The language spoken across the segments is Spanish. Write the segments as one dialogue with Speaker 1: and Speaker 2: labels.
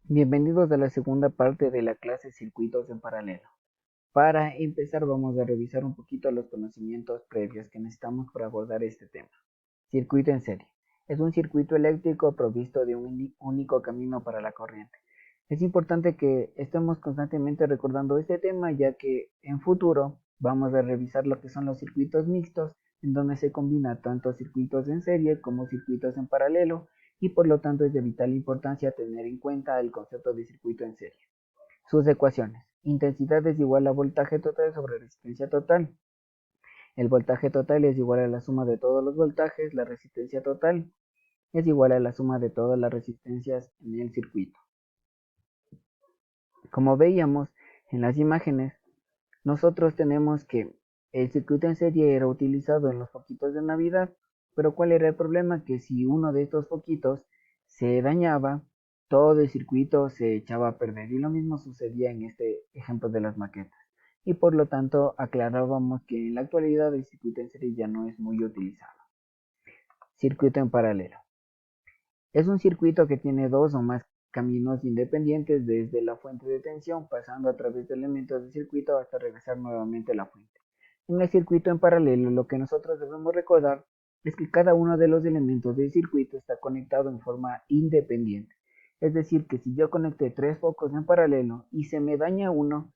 Speaker 1: Bienvenidos a la segunda parte de la clase Circuitos en Paralelo. Para empezar vamos a revisar un poquito los conocimientos previos que necesitamos para abordar este tema. Circuito en serie. Es un circuito eléctrico provisto de un único camino para la corriente. Es importante que estemos constantemente recordando este tema, ya que en futuro vamos a revisar lo que son los circuitos mixtos, en donde se combina tanto circuitos en serie como circuitos en paralelo, y por lo tanto es de vital importancia tener en cuenta el concepto de circuito en serie. Sus ecuaciones. Intensidad es igual a voltaje total sobre resistencia total. El voltaje total es igual a la suma de todos los voltajes. La resistencia total es igual a la suma de todas las resistencias en el circuito. Como veíamos en las imágenes, nosotros tenemos que el circuito en serie era utilizado en los foquitos de Navidad, pero ¿cuál era el problema? Que si uno de estos foquitos se dañaba, todo el circuito se echaba a perder, y lo mismo sucedía en este ejemplo de las maquetas. Y por lo tanto aclarábamos que en la actualidad el circuito en serie ya no es muy utilizado. Circuito en paralelo. Es un circuito que tiene dos o más caminos independientes desde la fuente de tensión, pasando a través de elementos del circuito hasta regresar nuevamente a la fuente. En el circuito en paralelo, lo que nosotros debemos recordar es que cada uno de los elementos del circuito está conectado en forma independiente. Es decir, que si yo conecté tres focos en paralelo y se me daña uno,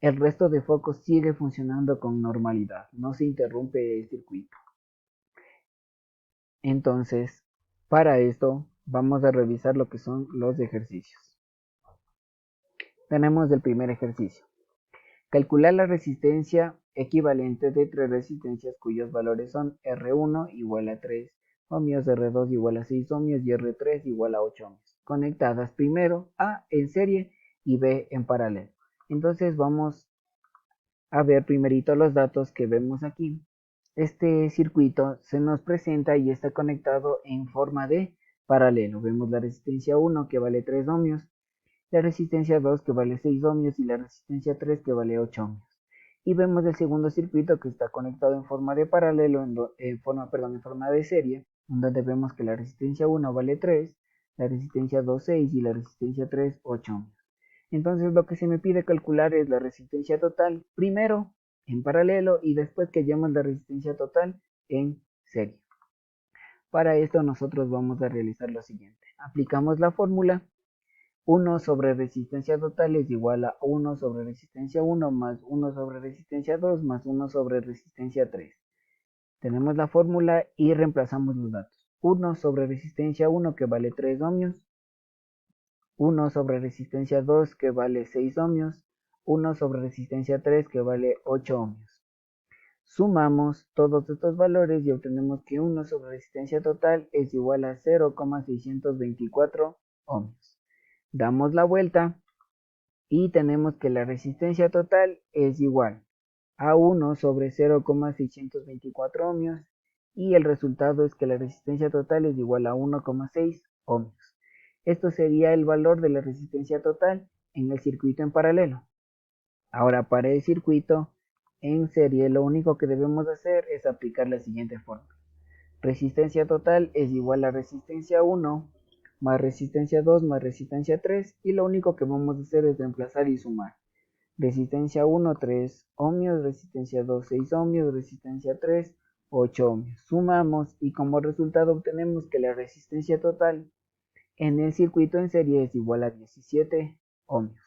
Speaker 1: el resto de focos sigue funcionando con normalidad, no se interrumpe el circuito. Entonces, para esto vamos a revisar lo que son los ejercicios. Tenemos el primer ejercicio. Calcular la resistencia equivalente de tres resistencias cuyos valores son R1 igual a 3 ohmios, R2 igual a 6 ohmios y R3 igual a 8 ohmios, conectadas primero A en serie y B en paralelo. Entonces vamos a ver primerito los datos que vemos aquí. Este circuito se nos presenta y está conectado en forma de paralelo. Vemos la resistencia 1 que vale 3 ohmios, la resistencia 2 que vale 6 ohmios y la resistencia 3 que vale 8 ohmios. Y vemos el segundo circuito que está conectado en forma de paralelo, en forma de serie, donde vemos que la resistencia 1 vale 3, la resistencia 2 6 y la resistencia 3 8 ohmios. Entonces lo que se me pide calcular es la resistencia total primero en paralelo y después que hallemos la resistencia total en serie. Para esto nosotros vamos a realizar lo siguiente. Aplicamos la fórmula 1 sobre resistencia total es igual a 1 sobre resistencia 1 más 1 sobre resistencia 2 más 1 sobre resistencia 3. Tenemos la fórmula y reemplazamos los datos. 1 sobre resistencia 1 que vale 3 ohmios, 1 sobre resistencia 2 que vale 6 ohmios, 1 sobre resistencia 3 que vale 8 ohmios. Sumamos todos estos valores y obtenemos que 1 sobre resistencia total es igual a 0,624 ohmios. Damos la vuelta y tenemos que la resistencia total es igual a 1 sobre 0,624 ohmios y el resultado es que la resistencia total es igual a 1,6 ohmios. Esto sería el valor de la resistencia total en el circuito en paralelo. Ahora, para el circuito en serie, lo único que debemos hacer es aplicar la siguiente fórmula. Resistencia total es igual a resistencia 1 más resistencia 2 más resistencia 3 y lo único que vamos a hacer es reemplazar y sumar. Resistencia 1 3 ohmios, resistencia 2 6 ohmios, resistencia 3 8 ohmios. Sumamos y como resultado obtenemos que la resistencia total en el circuito en serie es igual a 17 ohmios.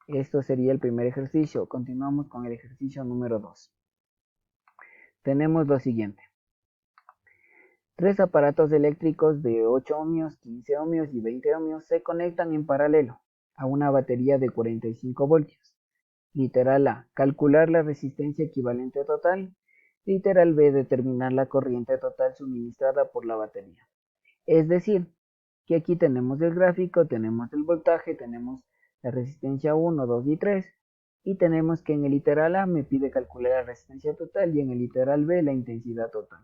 Speaker 1: Esto sería el primer ejercicio. Continuamos con el ejercicio número 2. Tenemos lo siguiente. Tres aparatos eléctricos de 8 ohmios, 15 ohmios y 20 ohmios se conectan en paralelo a una batería de 45 voltios. Literal A, calcular la resistencia equivalente total. Literal B, determinar la corriente total suministrada por la batería. Es decir, que aquí tenemos el gráfico, tenemos el voltaje, tenemos la resistencia 1, 2 y 3. Y tenemos que en el literal A me pide calcular la resistencia total y en el literal B la intensidad total.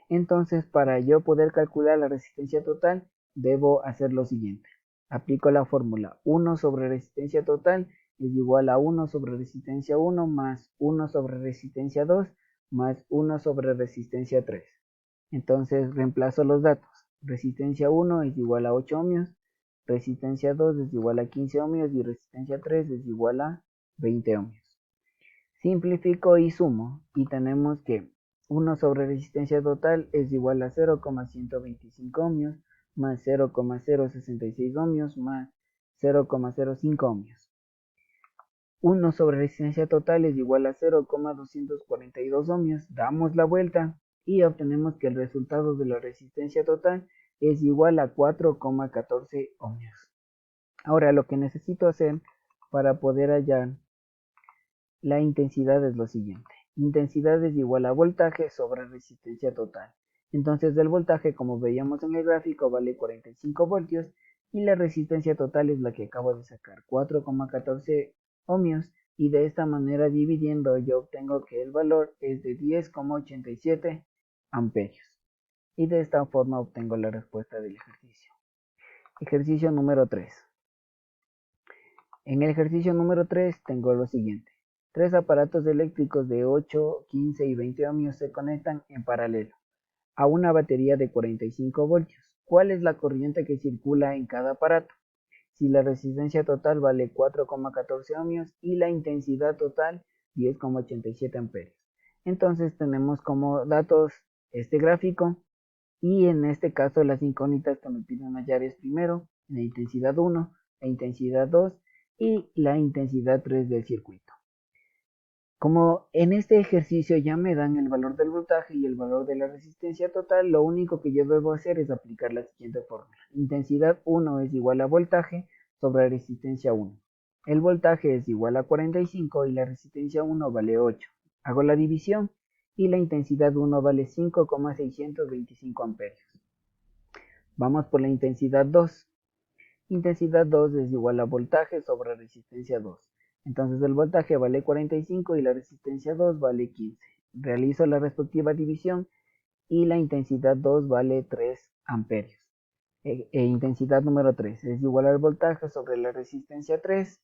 Speaker 1: Entonces, para yo poder calcular la resistencia total, debo hacer lo siguiente. Aplico la fórmula 1 sobre resistencia total es igual a 1 sobre resistencia 1 más 1 sobre resistencia 2 más 1 sobre resistencia 3. Entonces reemplazo los datos. Resistencia 1 es igual a 8 ohmios, resistencia 2 es igual a 15 ohmios y resistencia 3 es igual a 20 ohmios. Simplifico y sumo y tenemos que 1 sobre resistencia total es igual a 0,125 ohmios más 0,066 ohmios más 0,05 ohmios. 1 sobre resistencia total es igual a 0,242 ohmios. Damos la vuelta y obtenemos que el resultado de la resistencia total es igual a 4,14 ohmios. Ahora lo que necesito hacer para poder hallar la intensidad es lo siguiente. Intensidad es igual a voltaje sobre resistencia total. Entonces el voltaje, como veíamos en el gráfico, vale 45 voltios y la resistencia total es la que acabo de sacar, 4,14 ohmios, y de esta manera dividiendo yo obtengo que el valor es de 10,87 amperios. Y de esta forma obtengo la respuesta del ejercicio. Ejercicio número 3. En el ejercicio número 3 tengo lo siguiente. Tres aparatos eléctricos de 8, 15 y 20 ohmios se conectan en paralelo a una batería de 45 voltios. ¿Cuál es la corriente que circula en cada aparato? Si la resistencia total vale 4,14 ohmios y la intensidad total 10,87 amperios. Entonces tenemos como datos este gráfico y en este caso las incógnitas que me piden hallar es primero la intensidad 1, la intensidad 2 y la intensidad 3 del circuito. Como en este ejercicio ya me dan el valor del voltaje y el valor de la resistencia total, lo único que yo debo hacer es aplicar la siguiente fórmula. Intensidad 1 es igual a voltaje sobre resistencia 1. El voltaje es igual a 45 y la resistencia 1 vale 8. Hago la división y la intensidad 1 vale 5,625 amperios. Vamos por la intensidad 2. Intensidad 2 es igual a voltaje sobre resistencia 2. Entonces el voltaje vale 45 y la resistencia 2 vale 15. Realizo la respectiva división y la intensidad 2 vale 3 amperios. Intensidad número 3 es igual al voltaje sobre la resistencia 3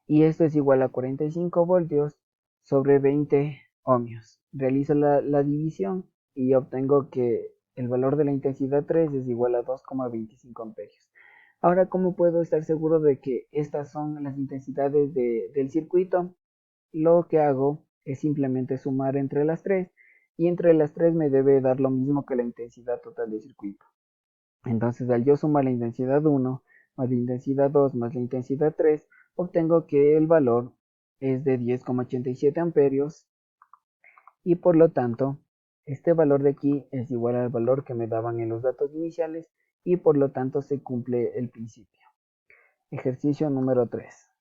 Speaker 1: y esto es igual a 45 voltios sobre 20 ohmios. Realizo la división y obtengo que el valor de la intensidad 3 es igual a 2,25 amperios. Ahora, ¿cómo puedo estar seguro de que estas son las intensidades del circuito? Lo que hago es simplemente sumar entre las tres y entre las tres me debe dar lo mismo que la intensidad total del circuito. Entonces, al yo sumar la intensidad 1 más la intensidad 2 más la intensidad 3, obtengo que el valor es de 10,87 amperios y por lo tanto, este valor de aquí es igual al valor que me daban en los datos iniciales y por lo tanto se cumple el principio. Ejercicio número 3.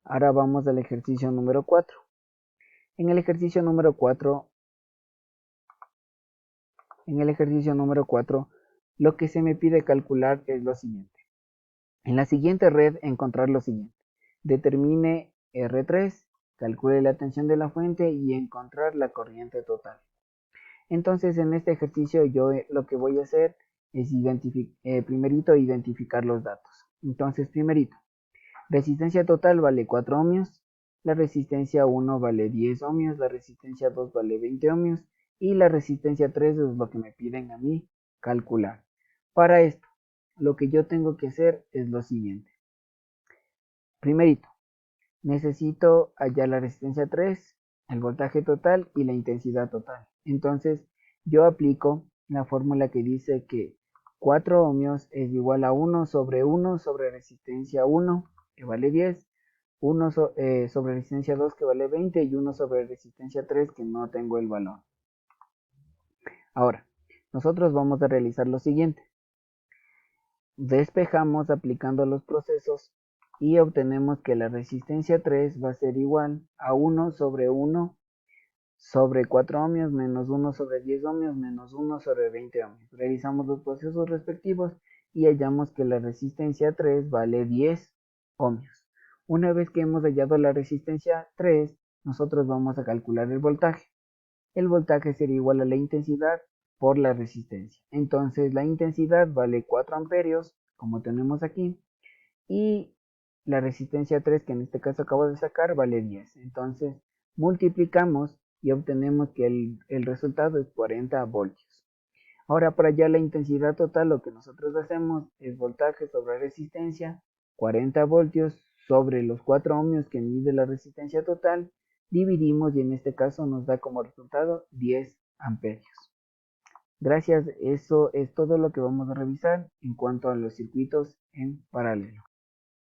Speaker 1: Ahora vamos al ejercicio número 4. En el ejercicio número 4, lo que se me pide calcular es lo siguiente. En la siguiente red encontrar lo siguiente. Determine R3, calcule la tensión de la fuente y encontrar la corriente total. Entonces en este ejercicio yo lo que voy a hacer es primerito identificar los datos. Entonces primerito, resistencia total vale 4 ohmios, la resistencia 1 vale 10 ohmios, la resistencia 2 vale 20 ohmios y la resistencia 3 es lo que me piden a mí calcular. Para esto, lo que yo tengo que hacer es lo siguiente. Primerito, necesito hallar la resistencia 3, el voltaje total y la intensidad total. Entonces, yo aplico la fórmula que dice que 4 ohmios es igual a 1 sobre resistencia 1, que vale 10, 1 sobre resistencia 2, que vale 20, y 1 sobre resistencia 3, que no tengo el valor. Ahora, nosotros vamos a realizar lo siguiente. Despejamos aplicando los procesos y obtenemos que la resistencia 3 va a ser igual a 1 sobre 4 ohmios menos 1 sobre 10 ohmios menos 1 sobre 20 ohmios. Realizamos los procesos respectivos y hallamos que la resistencia 3 vale 10 ohmios. Una vez que hemos hallado la resistencia 3, nosotros vamos a calcular el voltaje. El voltaje sería igual a la intensidad por la resistencia. Entonces la intensidad vale 4 amperios, como tenemos aquí, y la resistencia 3, que en este caso acabo de sacar, vale 10. Entonces multiplicamos y obtenemos que el resultado es 40 voltios. Ahora para hallar la intensidad total, lo que nosotros hacemos es voltaje sobre resistencia, 40 voltios sobre los 4 ohmios que mide la resistencia total, dividimos y en este caso nos da como resultado 10 amperios. Gracias, eso es todo lo que vamos a revisar en cuanto a los circuitos en paralelo.